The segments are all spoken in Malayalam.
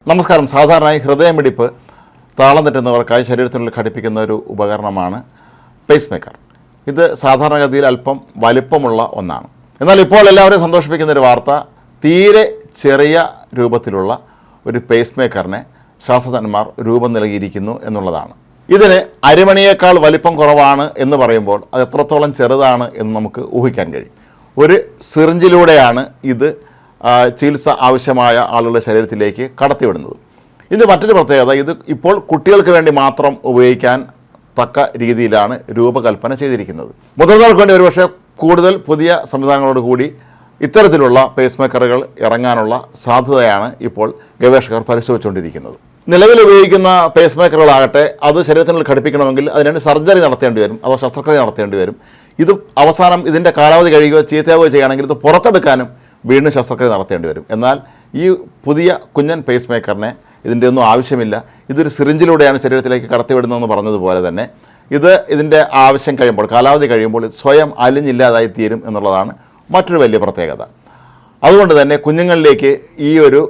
നമസ്കാരം. സാധാരണയായി ഹൃദയമിടിപ്പ് താളം തെറ്റുന്നവർക്കായി ശരീരത്തിനുള്ളിൽ ഘടിപ്പിക്കുന്ന ഒരു ഉപകരണമാണ് പേസ് മേക്കർ. ഇത് സാധാരണഗതിയിൽ അല്പം വലിപ്പമുള്ള ഒന്നാണ്. എന്നാൽ ഇപ്പോൾ എല്ലാവരെയും സന്തോഷിപ്പിക്കുന്ന ഒരു വാർത്ത, തീരെ ചെറിയ രൂപത്തിലുള്ള ഒരു പേസ് മേക്കറിനെ ശാസ്ത്രജ്ഞന്മാർ രൂപം നൽകിയിരിക്കുന്നു എന്നുള്ളതാണ്. ഇതിന് അരിമണിയേക്കാൾ വലിപ്പം കുറവാണ് എന്ന് പറയുമ്പോൾ അത് എത്രത്തോളം ചെറുതാണ് എന്ന് നമുക്ക് ഊഹിക്കാൻ കഴിയും. ഒരു സിറിഞ്ചിലൂടെയാണ് ഇത് ചികിത്സ ആവശ്യമായ ആളുകളുടെ ശരീരത്തിലേക്ക് കടത്തിവിടുന്നത്. ഇതിൻ്റെ മറ്റൊരു പ്രത്യേകത, ഇത് ഇപ്പോൾ കുട്ടികൾക്ക് വേണ്ടി മാത്രം ഉപയോഗിക്കാൻ തക്ക രീതിയിലാണ് രൂപകൽപ്പന ചെയ്തിരിക്കുന്നത്. മുതിർന്നവർക്ക് വേണ്ടി ഒരുപക്ഷെ കൂടുതൽ പുതിയ സംവിധാനങ്ങളോട് കൂടി ഇത്തരത്തിലുള്ള പേസ് മേക്കറുകൾ ഇറങ്ങാനുള്ള സാധ്യതയാണ് ഇപ്പോൾ ഗവേഷകർ പരിശോധിച്ചുകൊണ്ടിരിക്കുന്നത്. നിലവിൽ ഉപയോഗിക്കുന്ന പേസ് മേക്കറുകളാകട്ടെ, അത് ശരീരത്തിനുള്ളിൽ ഘടിപ്പിക്കണമെങ്കിൽ അതിനുവേണ്ടി സർജറി നടത്തേണ്ടി വരും, അതോ ശസ്ത്രക്രിയ നടത്തേണ്ടി വരും. ഇത് അവസാനം ഇതിൻ്റെ കാലാവധി കഴിയുകയോ ചീത്തയാവുകയോ ചെയ്യുകയാണെങ്കിൽ ഇത് പുറത്തെടുക്കാനും വീണ്ടും ശസ്ത്രക്രിയ നടത്തേണ്ടി വരും. എന്നാൽ ഈ പുതിയ കുഞ്ഞൻ പേസ് മേക്കറിനെ ഇതിൻ്റെ ഒന്നും ആവശ്യമില്ല. ഇതൊരു സിറിഞ്ചിലൂടെയാണ് ശരീരത്തിലേക്ക് കടത്തിവിടുന്നതെന്ന് പറഞ്ഞതുപോലെ തന്നെ ഇതിൻ്റെ ആവശ്യം കഴിയുമ്പോൾ, കാലാവധി കഴിയുമ്പോൾ സ്വയം അലിഞ്ഞില്ലാതായി തീരും എന്നുള്ളതാണ് മറ്റൊരു വലിയ പ്രത്യേകത. അതുകൊണ്ട് തന്നെ കുഞ്ഞുങ്ങളിലേക്ക് ഈ ഒരു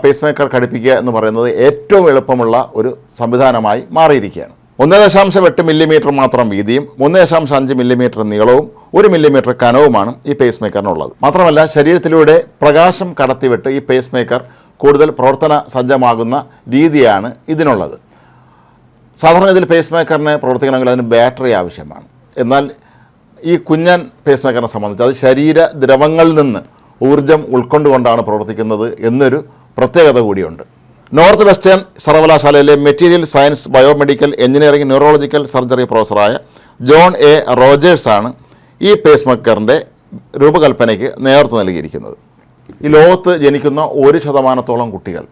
പേസ് മേക്കർ ഘടിപ്പിക്കുക എന്ന് പറയുന്നത് ഏറ്റവും എളുപ്പമുള്ള ഒരു സംവിധാനമായി മാറിയിരിക്കുകയാണ്. 1.8 മില്ലിമീറ്റർ മാത്രം വീതിയും 3.5 മില്ലിമീറ്റർ നീളവും 1 മില്ലിമീറ്റർ കനവുമാണ് ഈ പേസ് മേക്കറിനുള്ളത്. മാത്രമല്ല, ശരീരത്തിലൂടെ പ്രകാശം കടത്തിവിട്ട് ഈ പേസ് മേക്കർ കൂടുതൽ പ്രവർത്തന സജ്ജമാകുന്ന രീതിയാണ് ഇതിനുള്ളത്. സാധാരണ ഇതിൽ പേസ് മേക്കറിനെ പ്രവർത്തിക്കണമെങ്കിൽ അതിന് ബാറ്ററി ആവശ്യമാണ്. എന്നാൽ ഈ കുഞ്ഞൻ പേസ് മേക്കറിനെ സംബന്ധിച്ച് അത് ശരീര ദ്രവങ്ങളിൽ നിന്ന് ഊർജം ഉൾക്കൊണ്ടുകൊണ്ടാണ് പ്രവർത്തിക്കുന്നത് എന്നൊരു പ്രത്യേകത കൂടിയുണ്ട്. നോർത്ത് വെസ്റ്റേൺ സർവകലാശാലയിലെ material science biomedical engineering neurological surgery പ്രൊഫസറായ ജോൺ എ റോജേഴ്സാണ് ഈ പേസ് മേക്കറിൻ്റെ രൂപകൽപ്പനയ്ക്ക് നേതൃത്വം നൽകിയിരിക്കുന്നത്. ഈ ലോകത്ത് ജനിക്കുന്ന 1% കുട്ടികൾ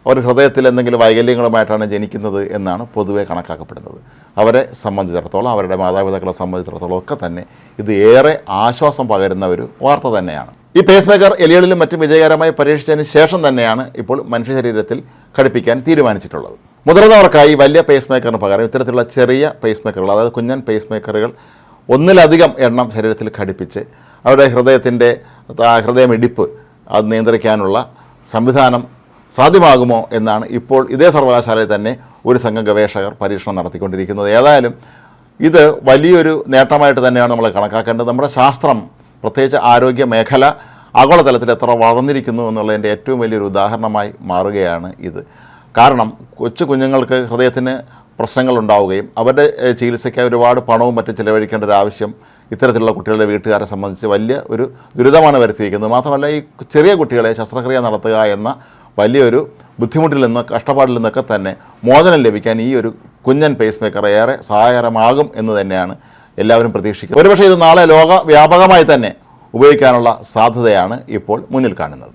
അവർ ഹൃദയത്തിൽ എന്തെങ്കിലും വൈകല്യങ്ങളുമായിട്ടാണ് ജനിക്കുന്നത് എന്നാണ് പൊതുവെ കണക്കാക്കപ്പെടുന്നത്. അവരെ സംബന്ധിച്ചിടത്തോളം, അവരുടെ മാതാപിതാക്കളെ സംബന്ധിച്ചിടത്തോളം ഒക്കെ തന്നെ ഇത് ഏറെ ആശ്വാസം പകരുന്ന ഒരു വാർത്ത തന്നെയാണ്. ഈ പേസ് മേക്കർ എലികളിലും മറ്റും വിജയകരമായി പരീക്ഷിച്ചതിന് ശേഷം തന്നെയാണ് ഇപ്പോൾ മനുഷ്യ ശരീരത്തിൽ ഘടിപ്പിക്കാൻ തീരുമാനിച്ചിട്ടുള്ളത്. മുതിർന്നവർക്കായി വലിയ പേസ് മേക്കറിന് പകരം ഇത്തരത്തിലുള്ള ചെറിയ പേസ് മേക്കറുകൾ, അതായത് കുഞ്ഞൻ പേസ് മേക്കറുകൾ ഒന്നിലധികം എണ്ണം ശരീരത്തിൽ ഘടിപ്പിച്ച് അവരുടെ ഹൃദയമിടിപ്പ് അത് നിയന്ത്രിക്കാനുള്ള സംവിധാനം സാധ്യമാകുമോ എന്നാണ് ഇപ്പോൾ ഇതേ സർവകലാശാലയിൽ തന്നെ ഒരു സംഘം ഗവേഷകർ പരീക്ഷണം നടത്തിക്കൊണ്ടിരിക്കുന്നത്. ഏതായാലും ഇത് വലിയൊരു നേട്ടമായിട്ട് തന്നെയാണ് നമ്മൾ കണക്കാക്കേണ്ടത്. നമ്മുടെ ശാസ്ത്രം, പ്രത്യേകിച്ച് ആരോഗ്യ മേഖല ആഗോളതലത്തിൽ എത്ര വളർന്നിരിക്കുന്നു എന്നുള്ളതിൻ്റെ ഏറ്റവും വലിയൊരു ഉദാഹരണമായി മാറുകയാണ് ഇത്. കാരണം കൊച്ചു കുഞ്ഞുങ്ങൾക്ക് ഹൃദയത്തിന് പ്രശ്നങ്ങളുണ്ടാവുകയും അവരുടെ ചികിത്സയ്ക്കായി ഒരുപാട് പണവും മറ്റും ചിലവഴിക്കേണ്ട ഒരു ആവശ്യം ഇത്തരത്തിലുള്ള കുട്ടികളുടെ വീട്ടുകാരെ സംബന്ധിച്ച് വലിയ ഒരു ദുരിതമാണ് വരുത്തിയിരിക്കുന്നത്. മാത്രമല്ല, ഈ ചെറിയ കുട്ടികളെ ശസ്ത്രക്രിയ നടത്തുക എന്ന വലിയൊരു ബുദ്ധിമുട്ടിൽ നിന്ന്, കഷ്ടപ്പാടിൽ നിന്നൊക്കെ തന്നെ മോചനം ലഭിക്കാൻ ഈ ഒരു കുഞ്ഞൻ പേസ് മേക്കർ ഏറെ സഹായകരമാകും എന്ന് തന്നെയാണ് എല്ലാവരും പ്രതീക്ഷിക്കുന്നത്. ഒരുപക്ഷെ ഇത് നാളെ ലോക വ്യാപകമായി തന്നെ ഉപയോഗിക്കാനുള്ള സാധ്യതയാണ് ഇപ്പോൾ മുന്നിൽ കാണുന്നത്.